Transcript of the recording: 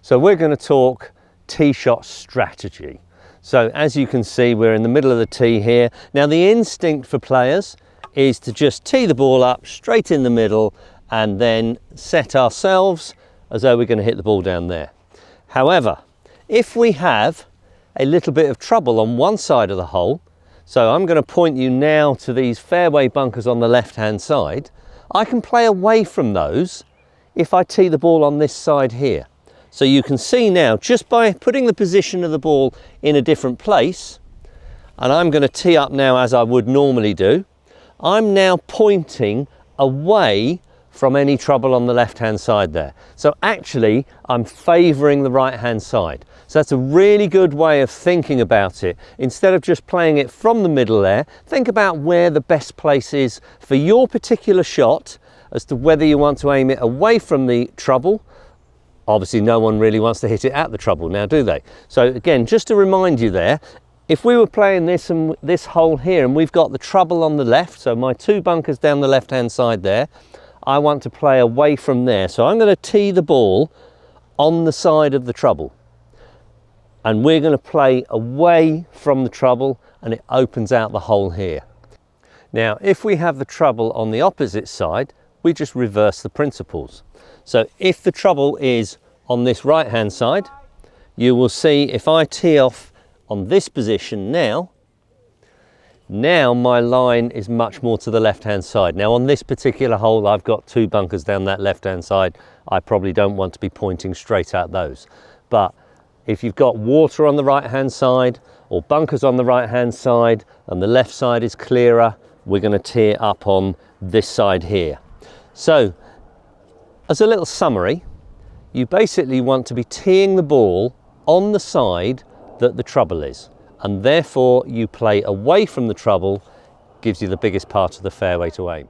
So we're going to talk tee shot strategy. So as you can see, we're in the middle of the tee here. Now the instinct for players is to just tee the ball up straight in the middle and then set ourselves as though we're going to hit the ball down there. However, if we have a little bit of trouble on one side of the hole, so I'm going to point you now to these fairway bunkers on the left hand side, I can play away from those if I tee the ball on this side here. So you can see now, just by putting the position of the ball in a different place, and I'm going to tee up now as I would normally do, I'm now pointing away from any trouble on the left hand side there. So actually I'm favouring the right hand side. So that's a really good way of thinking about it. Instead of just playing it from the middle there, think about where the best place is for your particular shot as to whether you want to aim it away from the trouble. Obviously no one really wants to hit it at the trouble now, do they? So again, just to remind you there, if we were playing this and this hole here and we've got the trouble on the left, so my two bunkers down the left hand side there, I want to play away from there. So I'm going to tee the ball on the side of the trouble. And we're going to play away from the trouble and it opens out the hole here. Now, if we have the trouble on the opposite side, we just reverse the principles. So if the trouble is on this right hand side, you will see if I tee off on this position now my line is much more to the left hand side. Now on this particular hole I've got two bunkers down that left hand side. I probably don't want to be pointing straight at those. But if you've got water on the right hand side or bunkers on the right hand side and the left side is clearer, we're going to tee it up on this side here. So as a little summary, you basically want to be teeing the ball on the side that the trouble is, and therefore you play away from the trouble, gives you the biggest part of the fairway to aim.